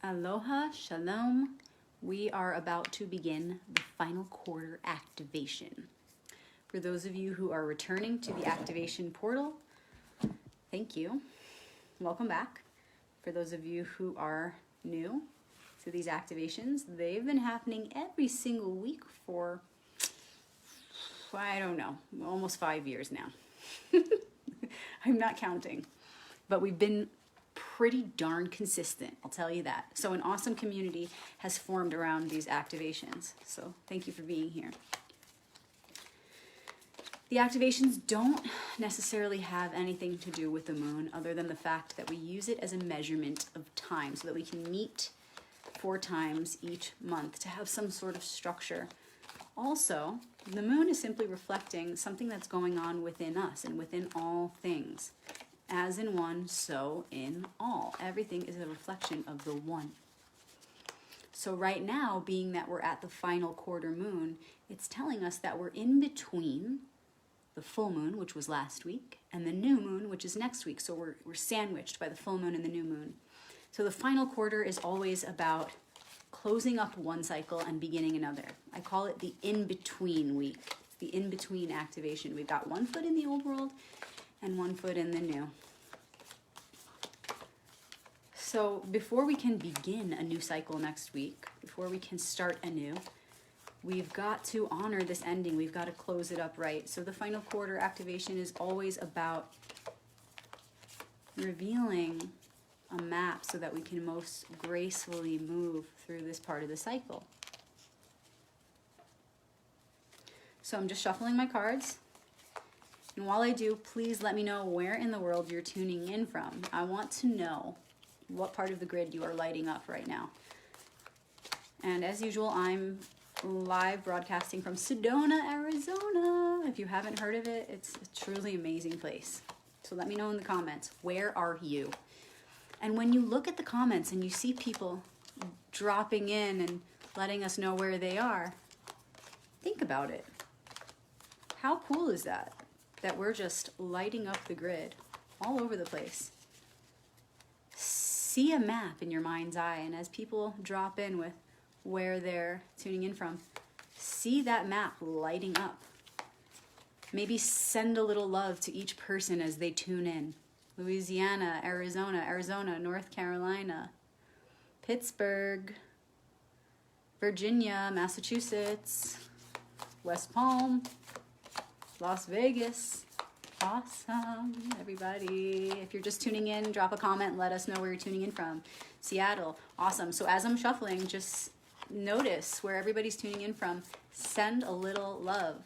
Aloha, shalom. We are about to begin the final quarter activation. For those of you who are returning to the activation portal, thank you. Welcome back. For those of you who are new to these activations, they've been happening every single week for, I don't know, almost 5 years now. I'm not counting, but we've been pretty darn consistent, I'll tell you that. So an awesome community has formed around these activations. So thank you for being here. The activations don't necessarily have anything to do with the moon other than the fact that we use it as a measurement of time so that we can meet 4 times each month to have some sort of structure. Also, the moon is simply reflecting something that's going on within us and within all things. As in one, so in all. Everything is a reflection of the one. So right now, being that we're at the final quarter moon, it's telling us that we're in between the full moon, which was last week, and the new moon, which is next week. So we're sandwiched by the full moon and the new moon. So the final quarter is always about closing up one cycle and beginning another. I call it the in-between week. It's the in-between activation. We've got 1 foot in the old world and 1 foot in the new. So before we can begin a new cycle next week, before we can start anew, we've got to honor this ending. We've got to close it up right. So the final quarter activation is always about revealing a map so that we can most gracefully move through this part of the cycle. So I'm just shuffling my cards. And while I do, please let me know where in the world you're tuning in from. I want to know what part of the grid you are lighting up right now. And as usual, I'm live broadcasting from Sedona, Arizona. If you haven't heard of it, it's a truly amazing place. So let me know in the comments, where are you? And when you look at the comments and you see people dropping in and letting us know where they are, think about it. How cool is that? That we're just lighting up the grid all over the place. See a map in your mind's eye, and as people drop in with where they're tuning in from, see that map lighting up. Maybe send a little love to each person as they tune in. Louisiana, Arizona, North Carolina, Pittsburgh, Virginia, Massachusetts, West Palm, Las Vegas. Awesome, everybody. If you're just tuning in, drop a comment and let us know where you're tuning in from. Seattle, awesome. So as I'm shuffling, just notice where everybody's tuning in from. Send a little love.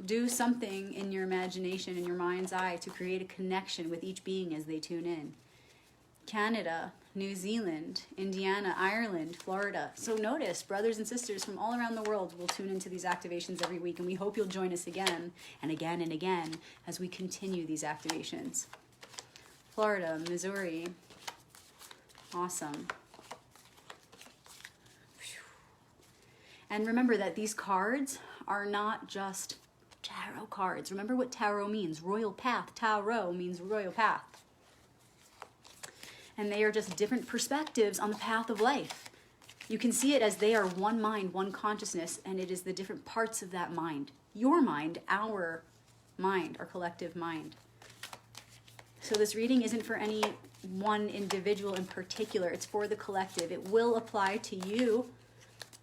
Do something in your imagination, in your mind's eye, to create a connection with each being as they tune in. Canada, New Zealand, Indiana, Ireland, Florida. So notice, brothers and sisters from all around the world will tune into these activations every week, and we hope you'll join us again and again and again as we continue these activations. Florida, Missouri. Awesome. And remember that these cards are not just tarot cards. Remember what tarot means. Royal path. Tarot means royal path. And they are just different perspectives on the path of life. You can see it as they are one mind, one consciousness, and it is the different parts of that mind. Your mind, our mind, our collective mind. So this reading isn't for any one individual in particular. It's for the collective. It will apply to you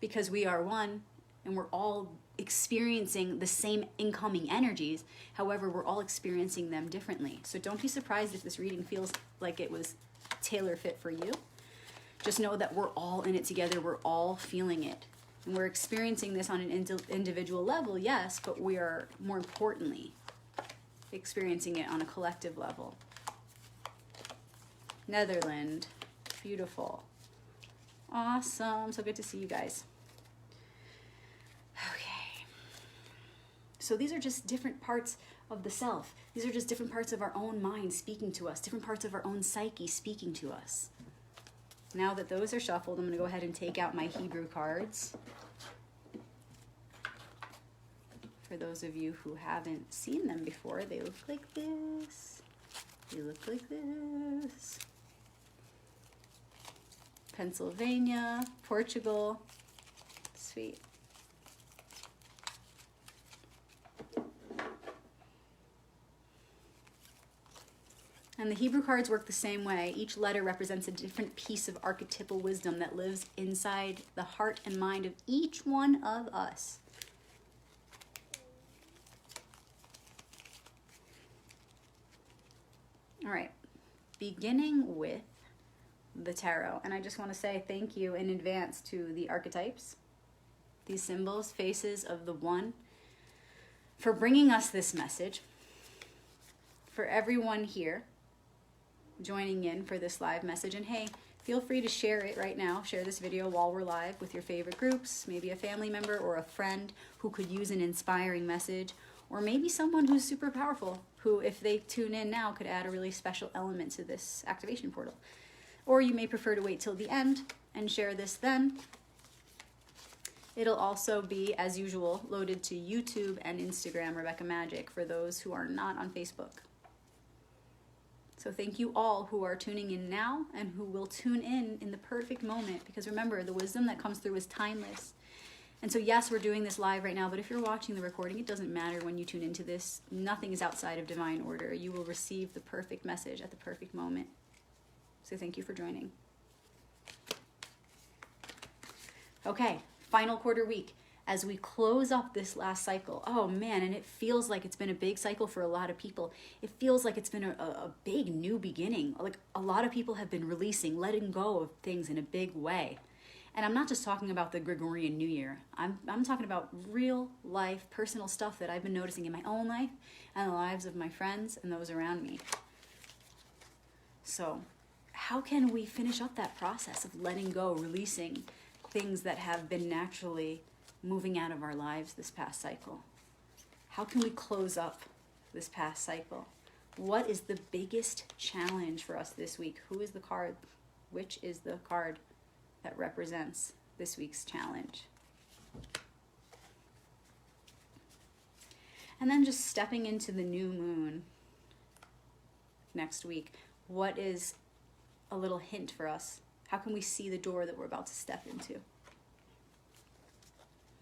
because we are one and we're all experiencing the same incoming energies. However, we're all experiencing them differently. So don't be surprised if this reading feels like it was tailor fit for you. Just know that we're all in it together. We're all feeling it. And we're experiencing this on an individual level, yes, but we are more importantly experiencing it on a collective level. Netherlands, beautiful. Awesome. So good to see you guys. Okay. So these are just different parts of the self. These are just different parts of our own mind speaking to us, different parts of our own psyche speaking to us. Now that those are shuffled, I'm going to go ahead and take out my Hebrew cards. For those of you who haven't seen them before, they look like this. They look like this. Pennsylvania, Portugal. Sweet. And the Hebrew cards work the same way. Each letter represents a different piece of archetypal wisdom that lives inside the heart and mind of each one of us. All right, beginning with the tarot. And I just want to say thank you in advance to the archetypes, these symbols, faces of the one, for bringing us this message. For everyone here joining in for this live message. And hey, feel free to share it right now. Share this video while we're live with your favorite groups, maybe a family member or a friend who could use an inspiring message, or maybe someone who's super powerful, who, if they tune in now, could add a really special element to this activation portal. Or you may prefer to wait till the end and share this then. It'll also be, as usual, loaded to YouTube and Instagram, Rebecca Magic, for those who are not on Facebook. So thank you all who are tuning in now and who will tune in the perfect moment, because remember, the wisdom that comes through is timeless. And so yes, we're doing this live right now, but if you're watching the recording, it doesn't matter when you tune into this. Nothing is outside of divine order. You will receive the perfect message at the perfect moment. So thank you for joining. Okay, final quarter week. As we close up this last cycle, oh man, and it feels like it's been a big cycle for a lot of people. It feels like it's been a big new beginning. Like a lot of people have been releasing, letting go of things in a big way. And I'm not just talking about the Gregorian New Year. I'm talking about real life, personal stuff that I've been noticing in my own life and the lives of my friends and those around me. So how can we finish up that process of letting go, releasing things that have been naturally moving out of our lives this past cycle? How can we close up this past cycle? What is the biggest challenge for us this week? Who is the card? Which is the card that represents this week's challenge? And then just stepping into the new moon next week, what is a little hint for us? How can we see the door that we're about to step into?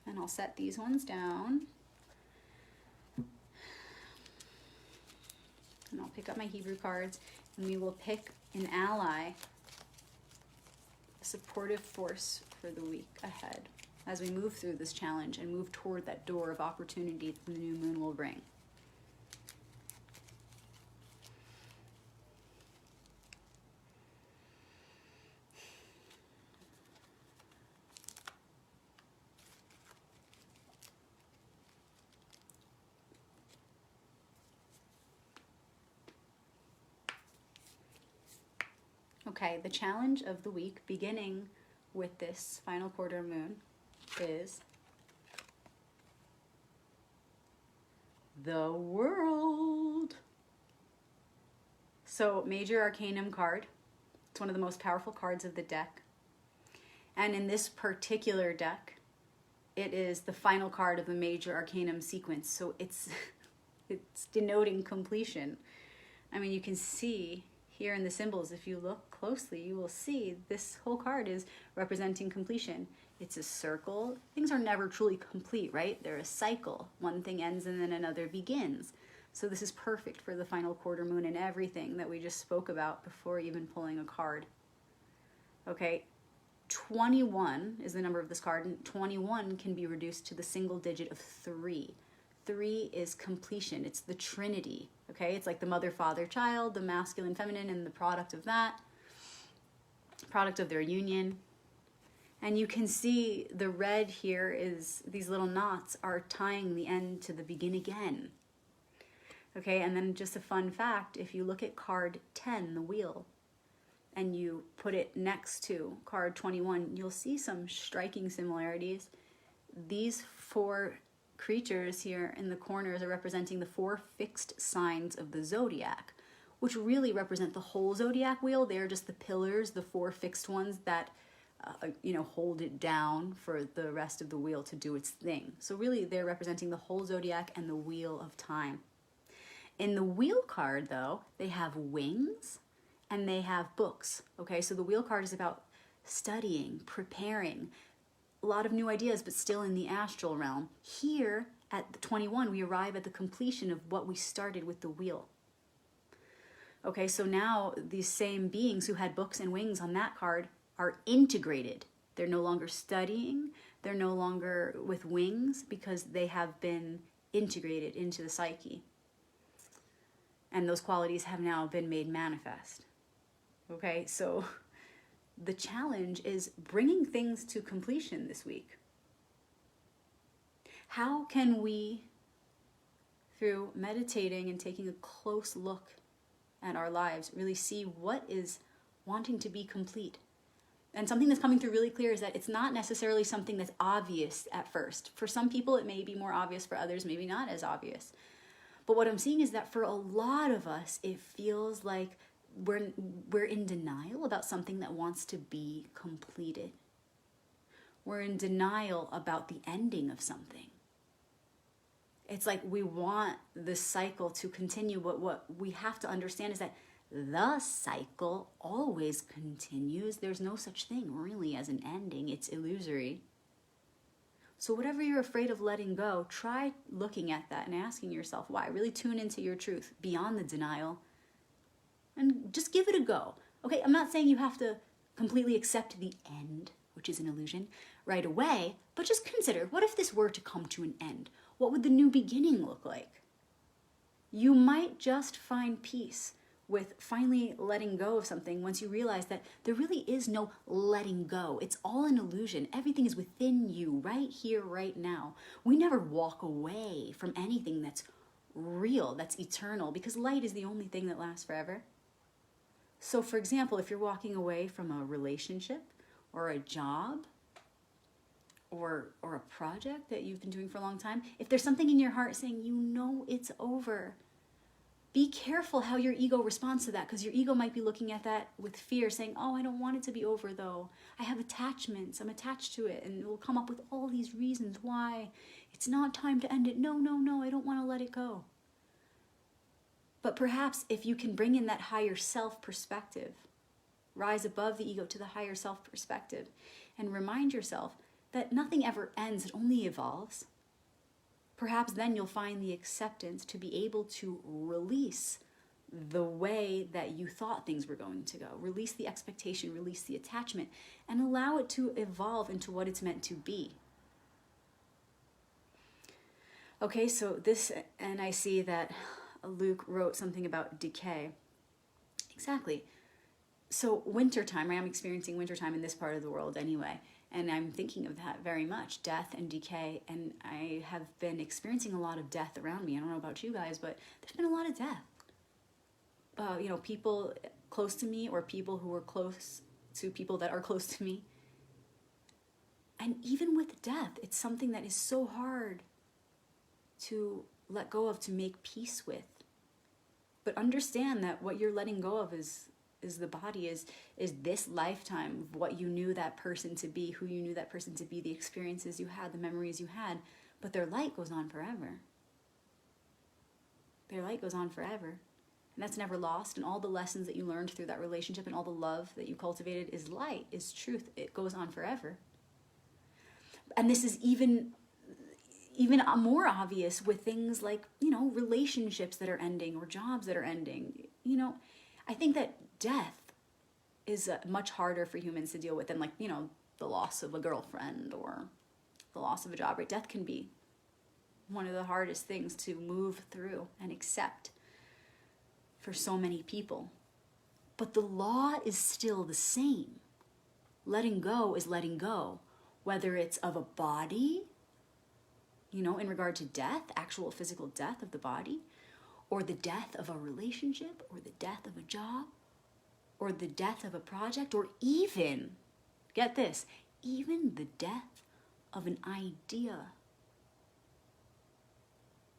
And I'll set these ones down. And I'll pick up my Hebrew cards, and we will pick an ally, a supportive force for the week ahead as we move through this challenge and move toward that door of opportunity that the new moon will bring. Okay, the challenge of the week, beginning with this final quarter moon, is the World. So, Major Arcanum card. It's one of the most powerful cards of the deck. And in this particular deck, it is the final card of the Major Arcanum sequence. So it's denoting completion. I mean, you can see here in the symbols, if you look closely, you will see this whole card is representing completion. It's a circle. Things are never truly complete, right? They're a cycle. One thing ends and then another begins. So this is perfect for the final quarter moon and everything that we just spoke about before even pulling a card. Okay, 21 is the number of this card, and 21 can be reduced to the single digit of 3. 3 is completion. It's the Trinity. Okay, it's like the mother, father, child, the masculine, feminine, and the product of that, product of their union. And you can see the red here is these little knots are tying the end to the begin again. Okay, and then just a fun fact, if you look at card 10, the wheel, and you put it next to card 21, you'll see some striking similarities. These 4 creatures here in the corners are representing the 4 fixed signs of the zodiac, which really represent the whole zodiac wheel. They're just the pillars, the 4 fixed ones that hold it down for the rest of the wheel to do its thing. So really they're representing the whole zodiac and the wheel of time. In the wheel card though, they have wings and they have books. Okay, so the wheel card is about studying, preparing, a lot of new ideas, but still in the astral realm. Here at 21, we arrive at the completion of what we started with the wheel. Okay, so now these same beings who had books and wings on that card are integrated. They're no longer studying, they're no longer with wings, because they have been integrated into the psyche. And those qualities have now been made manifest. Okay, so the challenge is bringing things to completion this week. How can we, through meditating and taking a close look at our lives, really see what is wanting to be complete? And something that's coming through really clear is that it's not necessarily something that's obvious at first. For some people, it may be more obvious. For others, maybe not as obvious. But what I'm seeing is that for a lot of us, it feels like we're in denial about something that wants to be completed. We're in denial about the ending of something. It's like we want the cycle to continue, but what we have to understand is that the cycle always continues. There's no such thing really as an ending. It's illusory. So whatever you're afraid of letting go, try looking at that and asking yourself why. Really tune into your truth beyond the denial and just give it a go. Okay, I'm not saying you have to completely accept the end, which is an illusion, right away, but just consider, what if this were to come to an end? What would the new beginning look like? You might just find peace with finally letting go of something once you realize that there really is no letting go. It's all an illusion. Everything is within you right here, right now. We never walk away from anything that's real, that's eternal, because light is the only thing that lasts forever. So for example, if you're walking away from a relationship or a job or a project that you've been doing for a long time, if there's something in your heart saying, you know it's over, be careful how your ego responds to that, because your ego might be looking at that with fear, saying, oh, I don't want it to be over though. I have attachments, I'm attached to it, and it will come up with all these reasons why it's not time to end it. No, I don't want to let it go. But perhaps if you can bring in that higher self perspective, rise above the ego to the higher self perspective, and remind yourself that nothing ever ends, it only evolves. Perhaps then you'll find the acceptance to be able to release the way that you thought things were going to go. Release the expectation, release the attachment, and allow it to evolve into what it's meant to be. Okay, so this, and I see that Luke wrote something about decay. Exactly. So wintertime, right? I'm experiencing wintertime in this part of the world anyway. And I'm thinking of that very much, death and decay. And I have been experiencing a lot of death around me. I don't know about you guys, but there's been a lot of death. People close to me, or people who are close to people that are close to me. And even with death, it's something that is so hard to let go of, to make peace with. But understand that what you're letting go of is the body, is this lifetime of what you knew that person to be, who you knew that person to be, the experiences you had, the memories you had. But their light goes on forever. Their light goes on forever. And that's never lost. And all the lessons that you learned through that relationship and all the love that you cultivated is light, is truth. It goes on forever. And this is even more obvious with things like, relationships that are ending or jobs that are ending. I think that death is much harder for humans to deal with than the loss of a girlfriend or the loss of a job, right? Death can be one of the hardest things to move through and accept for so many people. But the law is still the same. Letting go is letting go, whether it's of a body, in regard to death, actual physical death of the body, or the death of a relationship, or the death of a job, or the death of a project, or even, get this, even the death of an idea.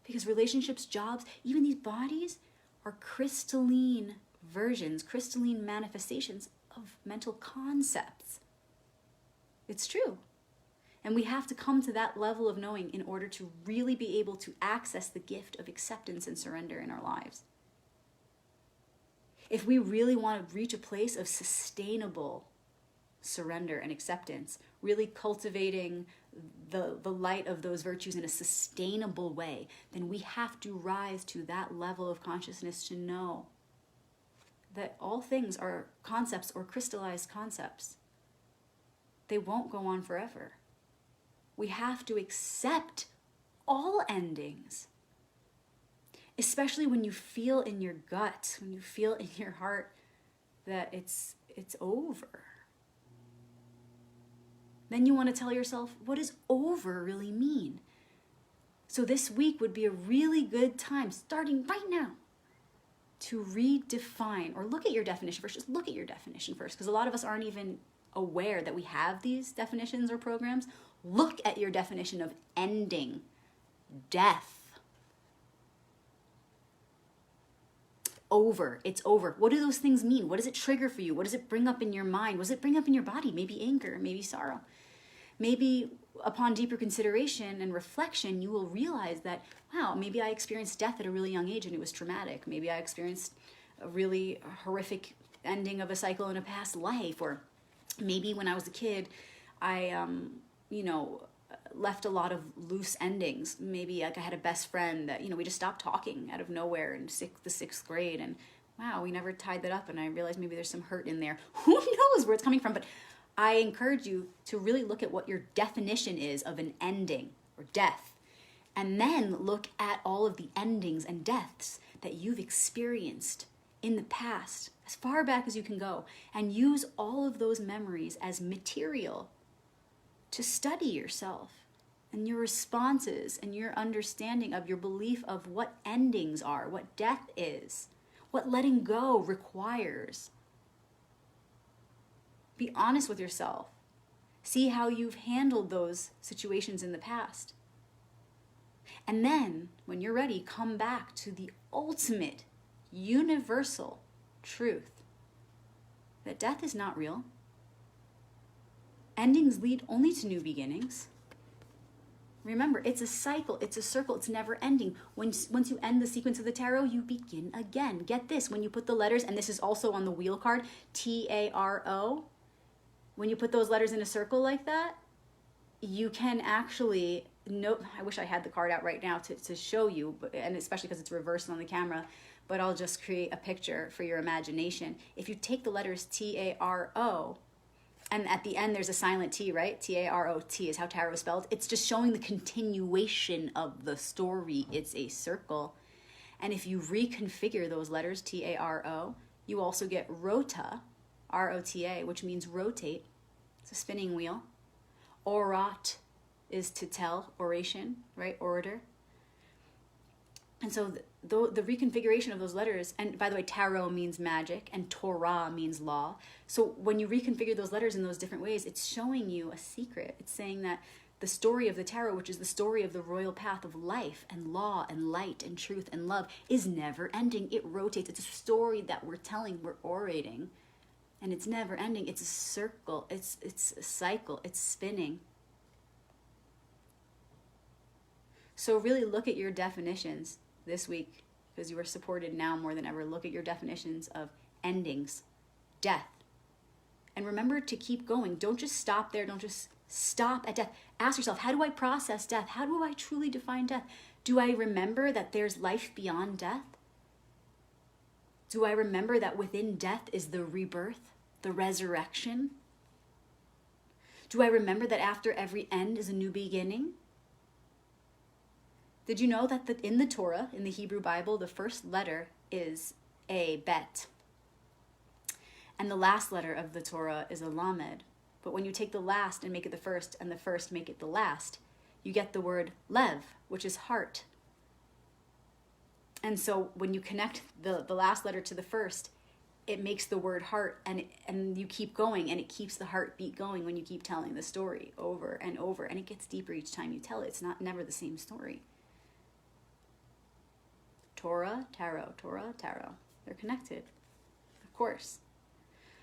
Because relationships, jobs, even these bodies are crystalline versions, crystalline manifestations of mental concepts. It's true. And we have to come to that level of knowing in order to really be able to access the gift of acceptance and surrender in our lives. If we really want to reach a place of sustainable surrender and acceptance, really cultivating the light of those virtues in a sustainable way, then we have to rise to that level of consciousness to know that all things are concepts or crystallized concepts. They won't go on forever. We have to accept all endings, especially when you feel in your gut, when you feel in your heart that it's over. Then you want to tell yourself, what does over really mean? So this week would be a really good time, starting right now, to redefine or look at your definition first. Just look at your definition first, because a lot of us aren't even aware that we have these definitions or programs. Look at your definition of ending, death. Over, it's over. What do those things mean? What does it trigger for you? What does it bring up in your mind? What does it bring up in your body? Maybe anger, maybe sorrow. Maybe upon deeper consideration and reflection, you will realize that, wow, maybe I experienced death at a really young age and it was traumatic. Maybe I experienced a really horrific ending of a cycle in a past life. Or maybe when I was a kid, I, left a lot of loose endings. Maybe like I had a best friend that, we just stopped talking out of nowhere in the sixth grade. And wow, we never tied that up. And I realized maybe there's some hurt in there. Who knows where it's coming from? But I encourage you to really look at what your definition is of an ending or death. And then look at all of the endings and deaths that you've experienced in the past, as far back as you can go. And use all of those memories as material to study yourself and your responses and your understanding of your belief of what endings are, what death is, what letting go requires. Be honest with yourself. See how you've handled those situations in the past. And then, when you're ready, come back to the ultimate, universal truth that death is not real. Endings lead only to new beginnings. Remember, it's a cycle, it's a circle, it's never ending. Once you end the sequence of the tarot, you begin again. Get this, when you put the letters, and this is also on the wheel card, T-A-R-O, when you put those letters in a circle like that, you can actually note, I wish I had the card out right now to show you, and especially because it's reversed on the camera, but I'll just create a picture for your imagination. If you take the letters T-A-R-O, and at the end, there's a silent T, right? T-A-R-O-T is how tarot is spelled. It's just showing the continuation of the story. It's a circle. And if you reconfigure those letters, T-A-R-O, you also get rota, R-O-T-A, which means rotate. It's a spinning wheel. Orat is to tell, oration, right? Orator. And so the reconfiguration of those letters, and by the way, tarot means magic and Torah means law. So when you reconfigure those letters in those different ways, it's showing you a secret. It's saying that the story of the tarot, which is the story of the royal path of life and law and light and truth and love, is never ending. It rotates. It's a story that we're telling, we're orating, and it's never ending. It's a circle. It's a cycle. It's spinning. So really look at your definitions this week, because you are supported now more than ever. Look at your definitions of endings, death. And remember to keep going. Don't just stop there. Don't just stop at death. Ask yourself, how do I process death? How do I truly define death? Do I remember that there's life beyond death? Do I remember that within death is the rebirth, the resurrection? Do I remember that after every end is a new beginning? Did you know that in the Torah, in the Hebrew Bible, the first letter is a bet? And the last letter of the Torah is a lamed. But when you take the last and make it the first, and the first make it the last, you get the word lev, which is heart. And so when you connect the last letter to the first, it makes the word heart, and you keep going, and it keeps the heartbeat going when you keep telling the story over and over, and it gets deeper each time you tell it. It's never the same story. Torah, tarot, Torah, tarot. They're connected, of course.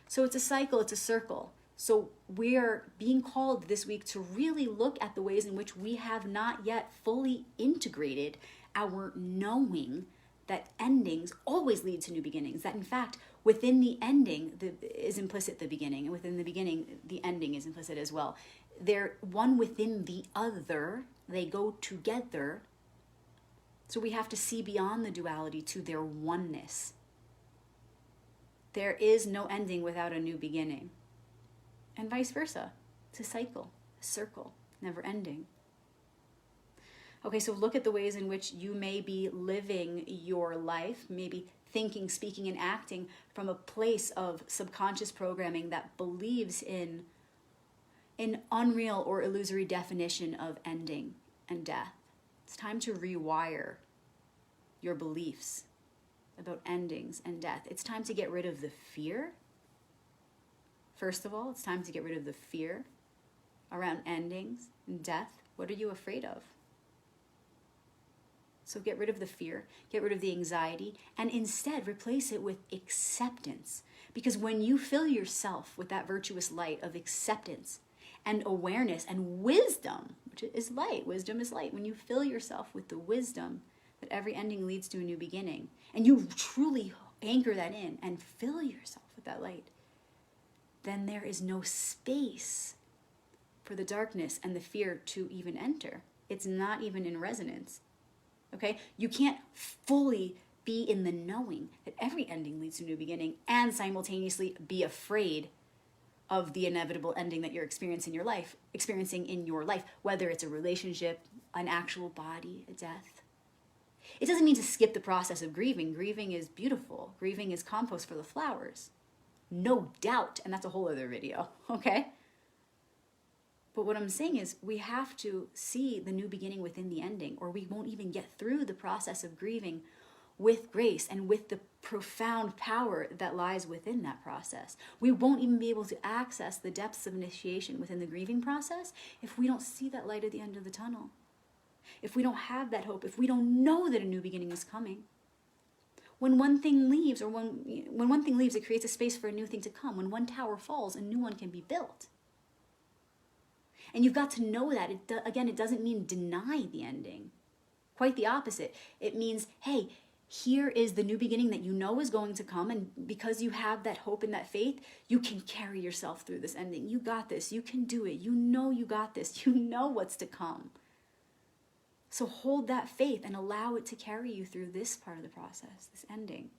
So it's a cycle, it's a circle. So we are being called this week to really look at the ways in which we have not yet fully integrated our knowing that endings always lead to new beginnings. That in fact, within the ending is implicit the beginning, and within the beginning, the ending is implicit as well. They're one within the other. They go together. So we have to see beyond the duality to their oneness. There is no ending without a new beginning. And vice versa. It's a cycle, a circle, never ending. Okay, so look at the ways in which you may be living your life, maybe thinking, speaking, and acting from a place of subconscious programming that believes in an unreal or illusory definition of ending and death. It's time to rewire your beliefs about endings and death. It's time to get rid of the fear. First of all, it's time to get rid of the fear around endings and death. What are you afraid of? So get rid of the fear, get rid of the anxiety, and instead replace it with acceptance. Because when you fill yourself with that virtuous light of acceptance and awareness and wisdom, which is light, wisdom is light, when you fill yourself with the wisdom that every ending leads to a new beginning, and you truly anchor that in and fill yourself with that light, then there is no space for the darkness and the fear to even enter. It's not even in resonance. Okay? You can't fully be in the knowing that every ending leads to a new beginning and simultaneously be afraid of the inevitable ending that you're experiencing in your life, whether it's a relationship, an actual body, a death. It doesn't mean to skip the process of grieving. Grieving is beautiful. Grieving is compost for the flowers. No doubt. And that's a whole other video, okay? But what I'm saying is we have to see the new beginning within the ending, or we won't even get through the process of grieving with grace and with the profound power that lies within that process. We won't even be able to access the depths of initiation within the grieving process if we don't see that light at the end of the tunnel. If we don't have that hope, if we don't know that a new beginning is coming. When one thing leaves, or when one thing leaves, it creates a space for a new thing to come. When one tower falls, a new one can be built. And you've got to know that. Again, it doesn't mean deny the ending. Quite the opposite. It means, hey, here is the new beginning that you know is going to come, and because you have that hope and that faith, you can carry yourself through this ending. You got this. You can do it. You know you got this. You know what's to come. So hold that faith and allow it to carry you through this part of the process, this ending.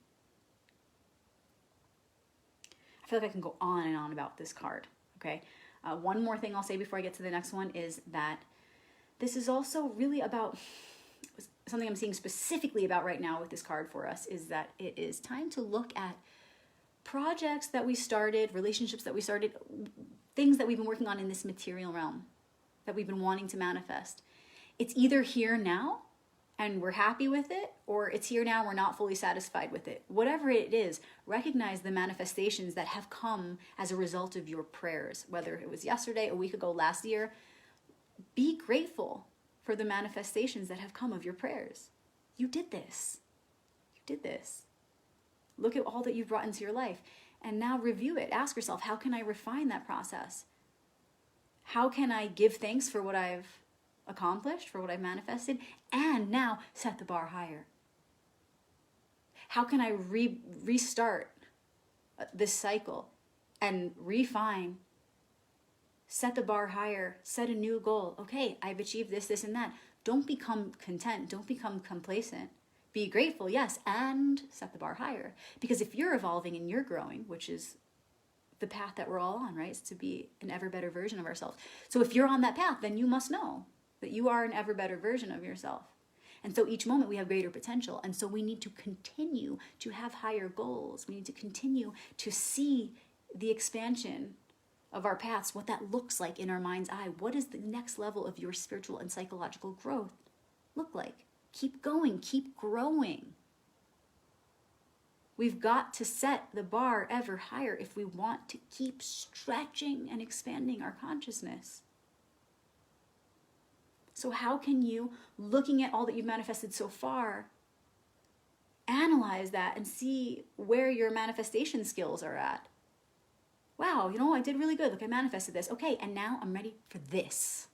I feel like I can go on and on about this card, okay? One more thing I'll say before I get to the next one is that this is also really about something I'm seeing specifically about right now with this card for us, is that it is time to look at projects that we started, relationships that we started, things that we've been working on in this material realm that we've been wanting to manifest. It's either here now and we're happy with it, or it's here now and we're not fully satisfied with it. Whatever it is, recognize the manifestations that have come as a result of your prayers, whether it was yesterday, a week ago, last year. Be grateful for the manifestations that have come of your prayers. You did this. You did this. Look at all that you've brought into your life, and now review it. Ask yourself, how can I refine that process? How can I give thanks for what I've accomplished, for what I've manifested, and now set the bar higher? How can I restart this cycle and refine, set the bar higher, set a new goal? Okay, I've achieved this, this, and that. Don't become content. Don't become complacent. Be grateful, yes, and set the bar higher. Because if you're evolving and you're growing, which is the path that we're all on, right? It's to be an ever better version of ourselves. So if you're on that path, then you must know that you are an ever better version of yourself. And so each moment we have greater potential. And so we need to continue to have higher goals. We need to continue to see the expansion of our paths, what that looks like in our mind's eye. What does the next level of your spiritual and psychological growth look like? Keep going, keep growing. We've got to set the bar ever higher if we want to keep stretching and expanding our consciousness. So how can you, looking at all that you've manifested so far, analyze that and see where your manifestation skills are at? Wow, I did really good. Look, I manifested this. Okay, and now I'm ready for this.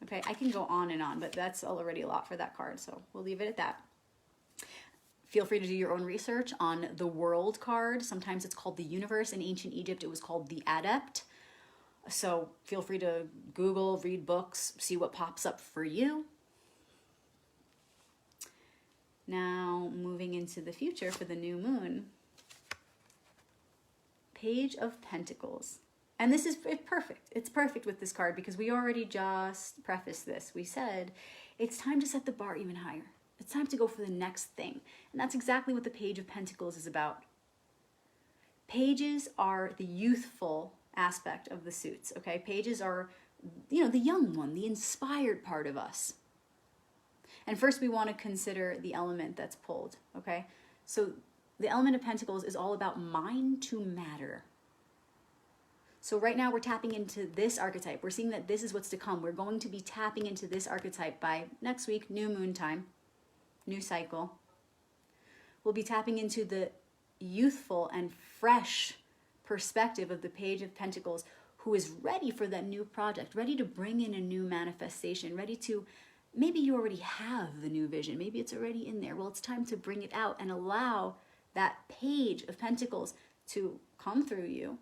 Okay, I can go on and on, but that's already a lot for that card, so we'll leave it at that. Feel free to do your own research on the World card. Sometimes it's called the Universe. In ancient Egypt, it was called the Adept. So feel free to Google, read books, see what pops up for you. Now, moving into the future for the new moon. Page of Pentacles. And this is perfect. It's perfect with this card because we already just prefaced this. We said it's time to set the bar even higher. It's time to go for the next thing. And that's exactly what the Page of Pentacles is about. Pages are the youthful aspect of the suits, okay? Pages are, the young one, the inspired part of us. And first we want to consider the element that's pulled, okay? So the element of Pentacles is all about mind to matter. So right now we're tapping into this archetype. We're seeing that this is what's to come. We're going to be tapping into this archetype by next week, new moon time, new cycle. We'll be tapping into the youthful and fresh perspective of the Page of Pentacles, who is ready for that new project, ready to bring in a new manifestation, ready to, maybe you already have the new vision, maybe it's already in there. Well, it's time to bring it out and allow that Page of Pentacles to come through you.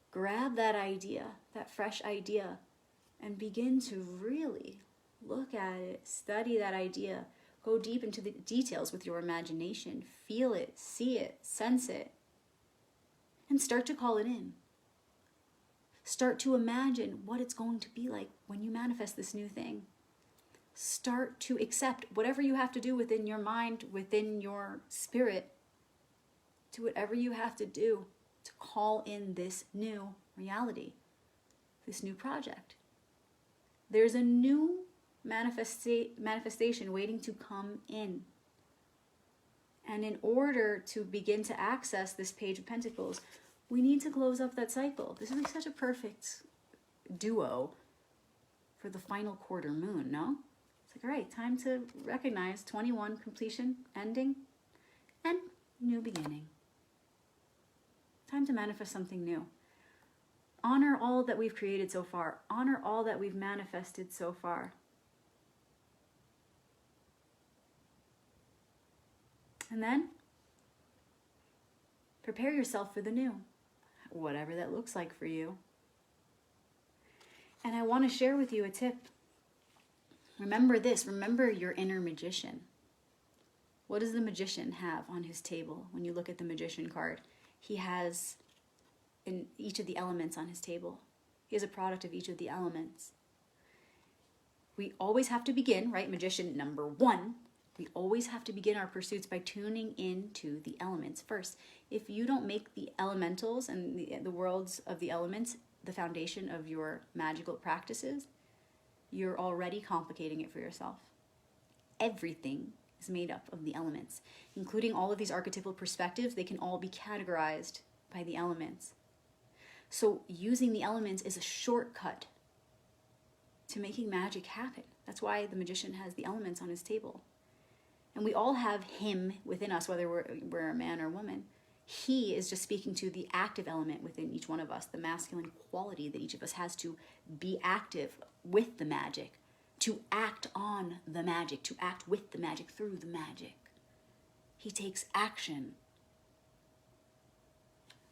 Grab that idea, that fresh idea, and begin to really look at it, study that idea, go deep into the details with your imagination, feel it, see it, sense it, and start to call it in. Start to imagine what it's going to be like when you manifest this new thing. Start to accept whatever you have to do within your mind, within your spirit. Do whatever you have to do to call in this new reality, this new project. There's a new manifestation waiting to come in. And in order to begin to access this Page of Pentacles, we need to close up that cycle. This is like such a perfect duo for the final quarter moon, no? It's like, all right, time to recognize 21, completion, ending, and new beginning. Time to manifest something new. Honor all that we've created so far. Honor all that we've manifested so far. And then prepare yourself for the new, whatever that looks like for you. And I want to share with you a tip. Remember this. Remember your inner magician. What does the magician have on his table when you look at the magician card? He has in each of the elements on his table. He has a product of each of the elements. We always have to begin, right? Magician number 1. We always have to begin our pursuits by tuning into the elements first. If you don't make the elementals and the worlds of the elements the foundation of your magical practices, you're already complicating it for yourself. Everything is made up of the elements, including all of these archetypal perspectives. They can all be categorized by the elements. So using the elements is a shortcut to making magic happen. That's why the magician has the elements on his table. And we all have him within us, whether we're a man or woman. He is just speaking to the active element within each one of us, the masculine quality that each of us has to be active with the magic, to act on the magic, to act with the magic, through the magic. He takes action.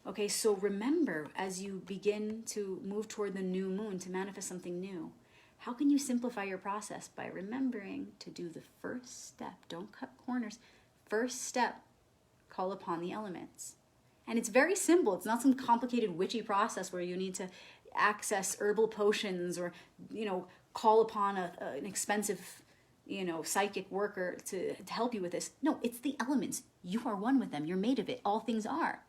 Okay, so remember, as you begin to move toward the new moon to manifest something new, how can you simplify your process? By remembering to do the first step. Don't cut corners. First step, call upon the elements. And it's very simple. It's not some complicated witchy process where you need to access herbal potions or, call upon an expensive, psychic worker to help you with this. No, it's the elements. You are one with them. You're made of it. All things are.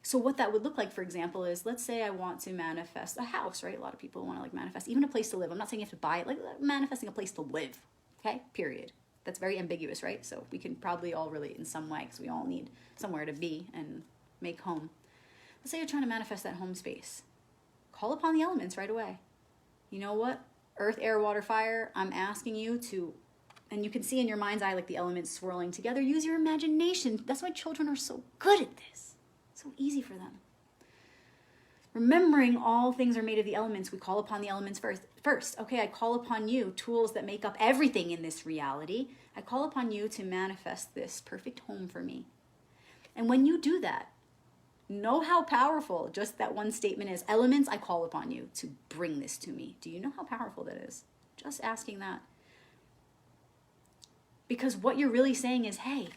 So what that would look like, for example, is let's say I want to manifest a house, right? A lot of people want to manifest even a place to live. I'm not saying you have to buy it, like manifesting a place to live, okay? Period. That's very ambiguous, right? So we can probably all relate in some way because we all need somewhere to be and make home. Let's say you're trying to manifest that home space. Call upon the elements right away. You know what? Earth, air, water, fire, I'm asking you to, and you can see in your mind's eye like the elements swirling together. Use your imagination. That's why children are so good at this. So easy for them. Remembering all things are made of the elements, we call upon the elements first. first. Okay, I call upon you, tools that make up everything in this reality. I call upon you to manifest this perfect home for me. And when you do that, know how powerful just that one statement is. Elements, I call upon you to bring this to me. Do you know how powerful that is? Just asking that. Because what you're really saying is, hey,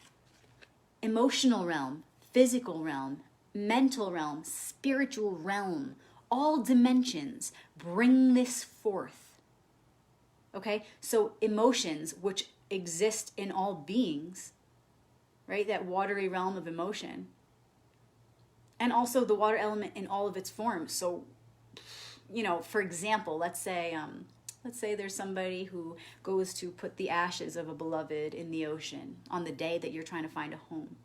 emotional realm, physical realm, mental realm, spiritual realm, all dimensions, bring this forth. Okay? So emotions, which exist in all beings, right? That watery realm of emotion. And also the water element in all of its forms. So, you know, for example, let's say there's somebody who goes to put the ashes of a beloved in the ocean on the day that you're trying to find a home.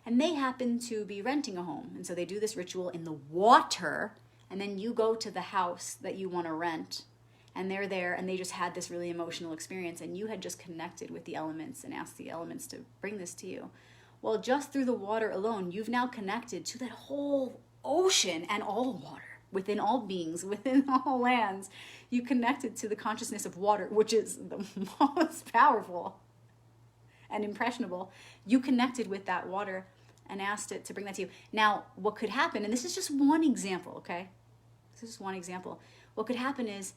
And they happen to be renting a home. And so they do this ritual in the water. And then you go to the house that you want to rent. And they're there and they just had this really emotional experience. And you had just connected with the elements and asked the elements to bring this to you. Well, just through the water alone, you've now connected to that whole ocean and all water. Within all beings, within all lands, you connected to the consciousness of water, which is the most powerful and impressionable. You connected with that water and asked it to bring that to you. Now, what could happen, and this is just one example, okay? This is just one example. What could happen is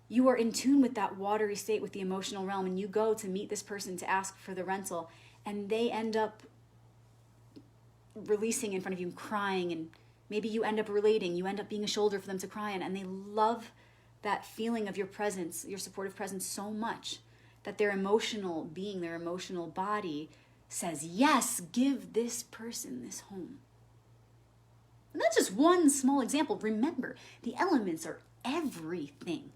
you are in tune with that watery state, with the emotional realm, and you go to meet this person to ask for the rental, and they end up releasing in front of you, crying, and maybe you end up relating, you end up being a shoulder for them to cry in, and they love that feeling of your presence, your supportive presence so much that their emotional being, their emotional body says, yes, give this person this home. And that's just one small example. Remember, the elements are everything.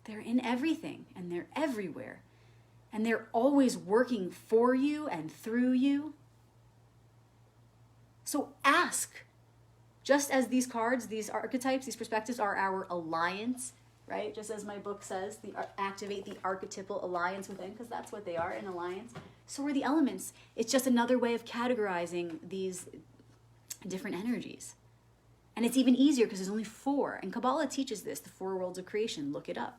They're in everything, and they're everywhere. And they're always working for you and through you. So ask, just as these cards, these archetypes, these perspectives are our alliance, right? Just as my book says, activate the archetypal alliance within, because that's what they are, an alliance. So are the elements. It's just another way of categorizing these different energies. And it's even easier because there's only 4. And Kabbalah teaches this, the 4 worlds of creation. Look it up.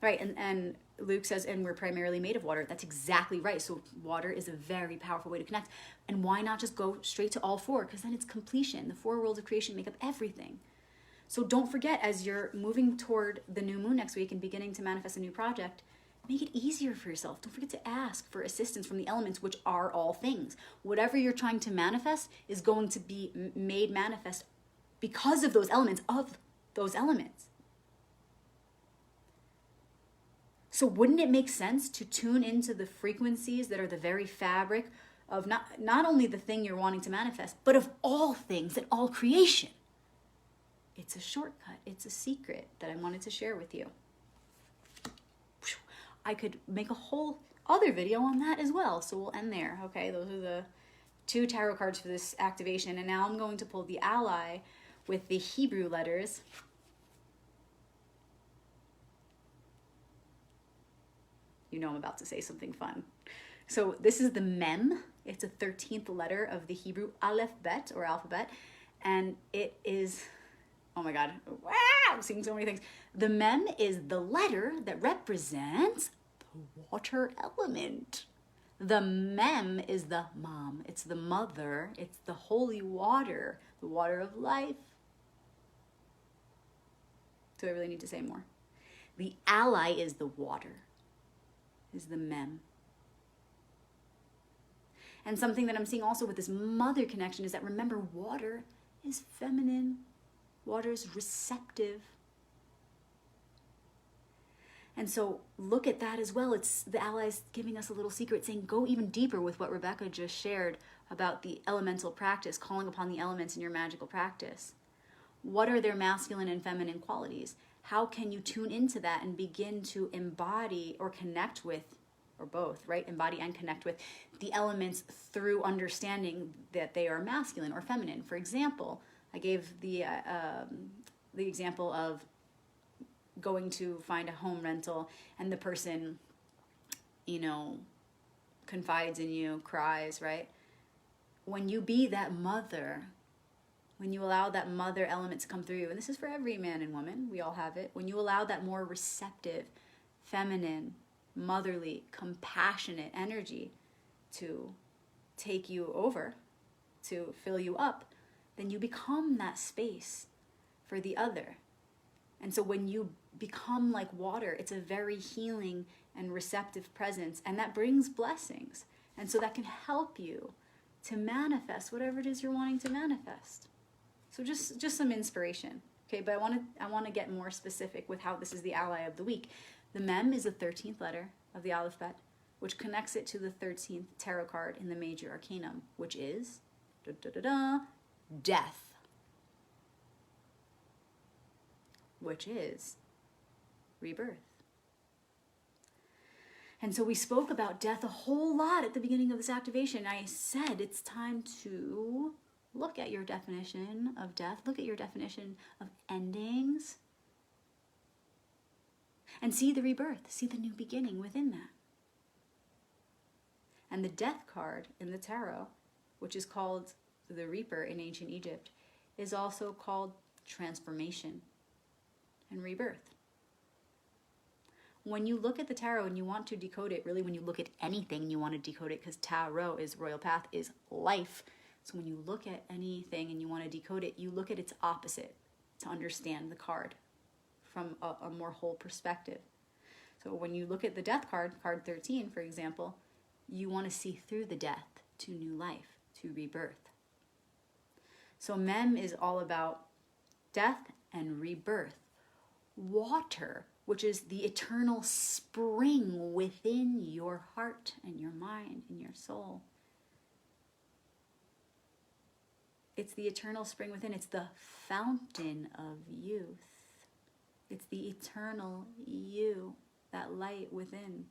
Right, and Luke says, and we're primarily made of water. That's exactly right. So water is a very powerful way to connect. And why not just go straight to all 4? Because then it's completion. The 4 worlds of creation make up everything. So don't forget, as you're moving toward the new moon next week and beginning to manifest a new project, make it easier for yourself. Don't forget to ask for assistance from the elements, which are all things. Whatever you're trying to manifest is going to be made manifest because of those elements, So wouldn't it make sense to tune into the frequencies that are the very fabric of not only the thing you're wanting to manifest, but of all things and all creation? It's a shortcut. It's a secret that I wanted to share with you. I could make a whole other video on that as well, so we'll end there. Okay, those are the 2 tarot cards for this activation, and now I'm going to pull the ally with the Hebrew letters. You know I'm about to say something fun. So this is the Mem. It's a 13th letter of the Hebrew alphabet, and it is, oh my God, wow, I'm seeing so many things. The Mem is the letter that represents the water element. The Mem is the mom. It's the mother. It's the holy water, the water of life. Do I really need to say more? The ally is the water, is the Mem. And something that I'm seeing also with this mother connection is that, remember, water is feminine. Water is receptive. And so look at that as well. It's the allies giving us a little secret, saying go even deeper with what Rebecca just shared about the elemental practice, calling upon the elements in your magical practice. What are their masculine and feminine qualities? How can you tune into that and begin to embody or connect with, or both, right? Embody and connect with the elements through understanding that they are masculine or feminine. For example, I gave the example of going to find a home rental and the person, confides in you, cries, right? When you be that mother, when you allow that mother element to come through, and this is for every man and woman, we all have it, when you allow that more receptive, feminine, motherly, compassionate energy to take you over, to fill you up, then you become that space for the other. And so when you become like water, it's a very healing and receptive presence, and that brings blessings. And so that can help you to manifest whatever it is you're wanting to manifest. So just some inspiration. Okay, but I want to get more specific with how this is the ally of the week. The Mem is the 13th letter of the alphabet, which connects it to the 13th tarot card in the major arcanum, which is death, which is rebirth. And so we spoke about death a whole lot at the beginning of this activation. I said it's time to look at your definition of death, look at your definition of endings, and see the rebirth, see the new beginning within that. And the death card in the tarot, which is called the Reaper in ancient Egypt, is also called transformation and rebirth. When you look at the tarot and you want to decode it, really when you look at anything and you want to decode it, because tarot is royal path, is life. So when you look at anything and you want to decode it, you look at its opposite to understand the card from a more whole perspective. So when you look at the death card, card 13, for example, you want to see through the death to new life, to rebirth. So Mem is all about death and rebirth. Water, which is the eternal spring within your heart and your mind and your soul. It's the eternal spring within. It's the fountain of youth. It's the eternal you, that light within.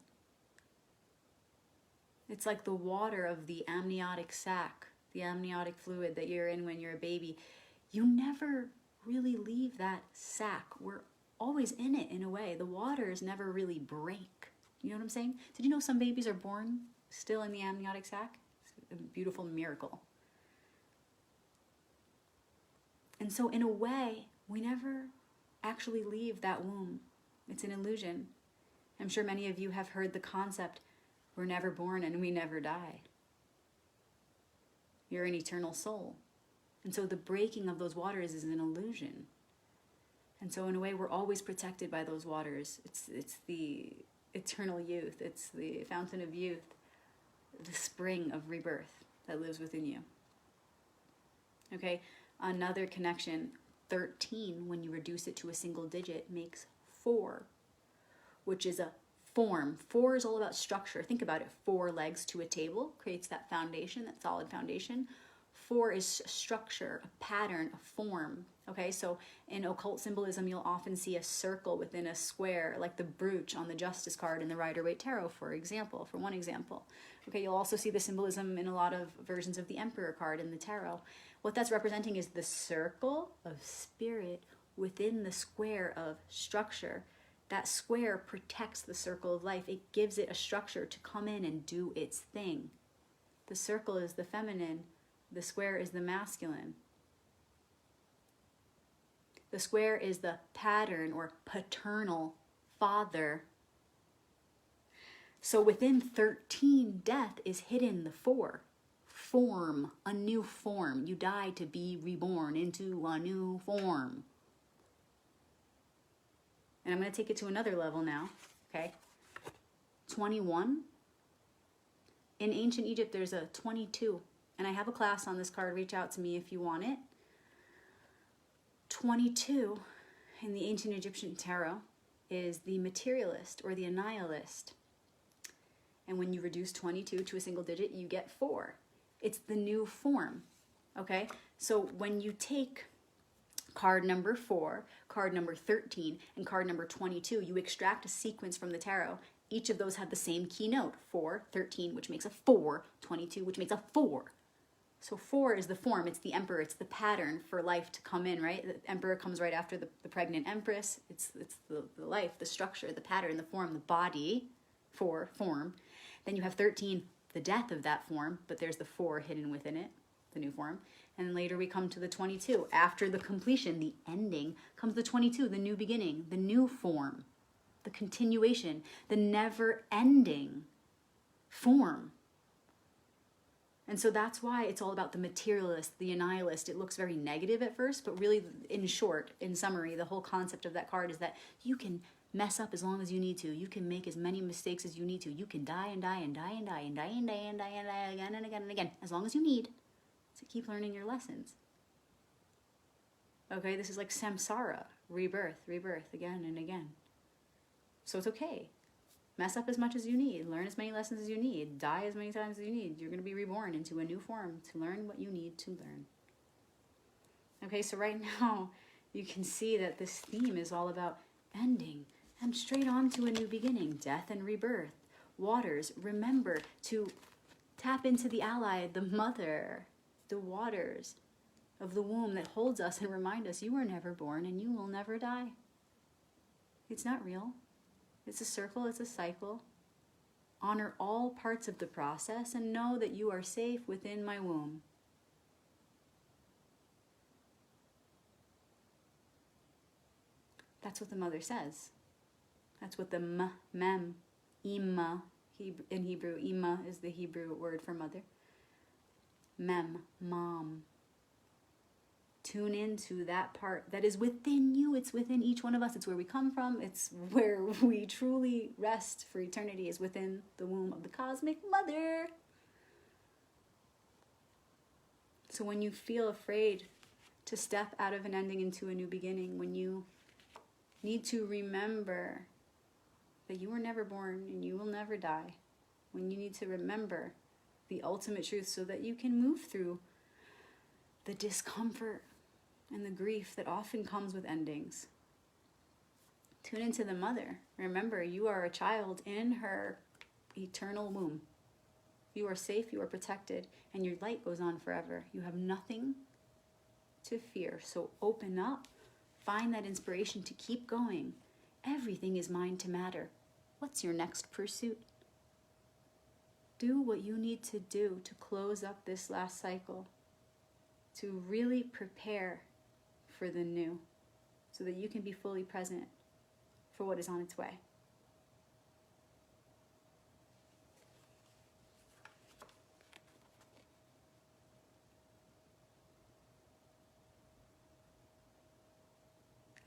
It's like the water of the amniotic sac, the amniotic fluid that you're in when you're a baby. You never really leave that sac. We're always in it in a way. The waters never really break. You know what I'm saying? Did you know some babies are born still in the amniotic sac? It's a beautiful miracle. And so in a way, we never actually leave that womb. It's an illusion. I'm sure many of you have heard the concept, we're never born and we never die. You're an eternal soul. And so the breaking of those waters is an illusion. And so in a way, we're always protected by those waters. It's the eternal youth. It's the fountain of youth, the spring of rebirth that lives within you. Okay, another connection, 13, when you reduce it to a single digit, makes 4, which is a form. 4 is all about structure. Think about it. 4 legs to a table creates that foundation, that solid foundation. 4 is structure, a pattern, a form. Okay, so in occult symbolism, you'll often see a circle within a square, like the brooch on the Justice card in the Rider-Waite Tarot, for one example. Okay, you'll also see the symbolism in a lot of versions of the Emperor card in the tarot. What that's representing is the circle of spirit within the square of structure. That square protects the circle of life. It gives it a structure to come in and do its thing. The circle is the feminine. The square is the masculine. The square is the pattern or paternal father. So within 13, death is hidden the 4. Form, a new form. You die to be reborn into a new form. And I'm going to take it to another level now, okay? 21. In ancient Egypt, there's a 22. And I have a class on this card. Reach out to me if you want it. 22 in the ancient Egyptian tarot is the materialist or the annihilist. And when you reduce 22 to a single digit, you get 4. It's the new form, okay? So when you take card number 4, card number 13, and card number 22, you extract a sequence from the tarot. Each of those have the same keynote, 4, 13, which makes a 4, 22, which makes a 4. So 4 is the form, it's the emperor, it's the pattern for life to come in, right? The emperor comes right after the pregnant empress. It's the life, the structure, the pattern, the form, the body, 4, form. Then you have 13, the death of that form, but there's the 4 hidden within it. the new form. And later we come to the 22. After the completion, the ending, comes the 22, the new beginning, the new form, the continuation, the never-ending form. And so that's why it's all about the materialist, the nihilist. It looks very negative at first, but really, in short, in summary, the whole concept of that card is that you can mess up as long as you need to. You can make as many mistakes as you need to. You can die and die and die and die and die and die and die and die again and again and again, as long as you need to keep learning your lessons. Okay, this is like samsara, rebirth, rebirth, again and again. So it's okay. Mess up as much as you need. Learn as many lessons as you need. Die as many times as you need. You're going to be reborn into a new form to learn what you need to learn. Okay, so right now you can see that this theme is all about ending and straight on to a new beginning. Death and rebirth. Waters, remember to tap into the ally, the mother, the waters of the womb that holds us and remind us you were never born and you will never die. It's not real. It's a circle, it's a cycle. Honor all parts of the process and know that you are safe within my womb. That's what the mother says. That's what the mem, ima, in Hebrew, ima is the Hebrew word for mother. Mem, mom. Tune into that part that is within you. It's within each one of us. It's where we come from. It's where we truly rest for eternity, is within the womb of the cosmic mother. So when you feel afraid to step out of an ending into a new beginning, when you need to remember that you were never born and you will never die, when you need to remember the ultimate truth so that you can move through the discomfort and the grief that often comes with endings. Tune into the mother. Remember, you are a child in her eternal womb. You are safe, you are protected, and your light goes on forever. You have nothing to fear. So open up, find that inspiration to keep going. Everything is mine to matter. What's your next pursuit? Do what you need to do to close up this last cycle, to really prepare for the new, so that you can be fully present for what is on its way.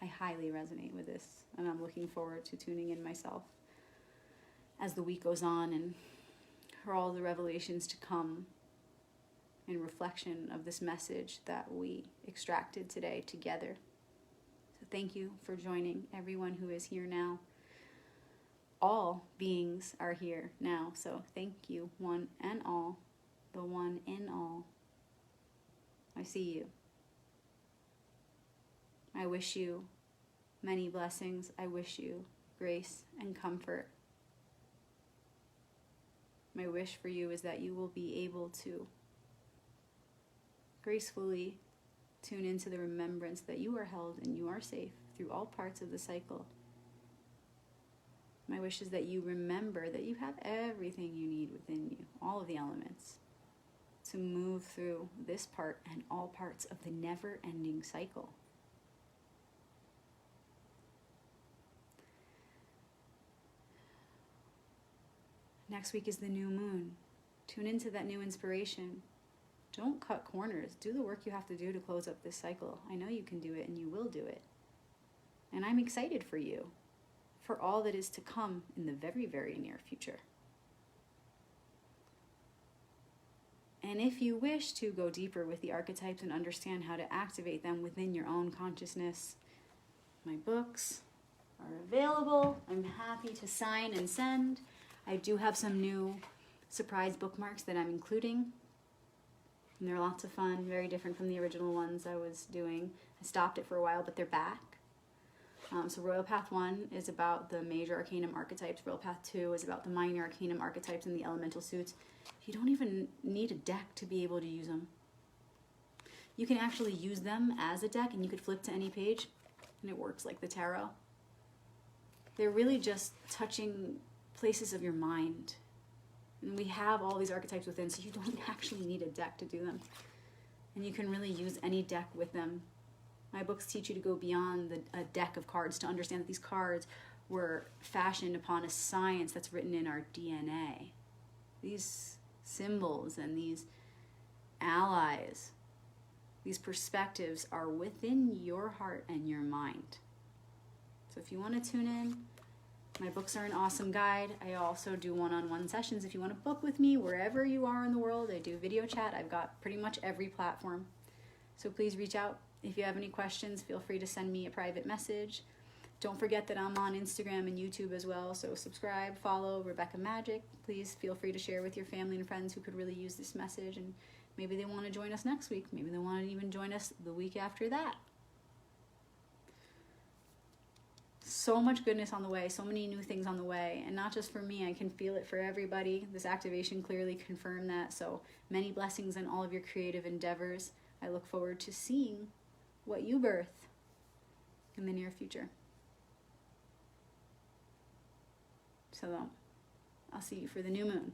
I highly resonate with this, and I'm looking forward to tuning in myself as the week goes on and for all the revelations to come in reflection of this message that we extracted today together. So thank you for joining, everyone who is here now. All beings are here now, so thank you, one and all, the one in all. I see you. I wish you many blessings. I wish you grace and comfort. My wish for you is that you will be able to gracefully tune into the remembrance that you are held and you are safe through all parts of the cycle. My wish is that you remember that you have everything you need within you, all of the elements, to move through this part and all parts of the never-ending cycle. Next week is the new moon. Tune into that new inspiration. Don't cut corners. Do the work you have to do to close up this cycle. I know you can do it and you will do it. And I'm excited for you, for all that is to come in the very, very near future. And if you wish to go deeper with the archetypes and understand how to activate them within your own consciousness, my books are available. I'm happy to sign and send. I do have some new surprise bookmarks that I'm including. And they're lots of fun, very different from the original ones I was doing. I stopped it for a while, but they're back. So Royal Path 1 is about the major arcanum archetypes. Royal Path 2 is about the minor arcanum archetypes and the elemental suits. You don't even need a deck to be able to use them. You can actually use them as a deck, and you could flip to any page, and it works like the tarot. They're really just touching places of your mind. And we have all these archetypes within, so you don't actually need a deck to do them. And you can really use any deck with them. My books teach you to go beyond a deck of cards to understand that these cards were fashioned upon a science that's written in our DNA. These symbols and these allies, these perspectives are within your heart and your mind. So if you want to tune in, my books are an awesome guide. I also do one-on-one sessions. If you want to book with me wherever you are in the world, I do video chat. I've got pretty much every platform. So please reach out. If you have any questions, feel free to send me a private message. Don't forget that I'm on Instagram and YouTube as well. So subscribe, follow Rebecca Magic. Please feel free to share with your family and friends who could really use this message. And maybe they want to join us next week. Maybe they want to even join us the week after that. So much goodness on the way, so many new things on the way, and not just for me, I can feel it for everybody. This activation clearly confirmed that, so many blessings in all of your creative endeavors. I look forward to seeing what you birth in the near future. So I'll see you for the new moon.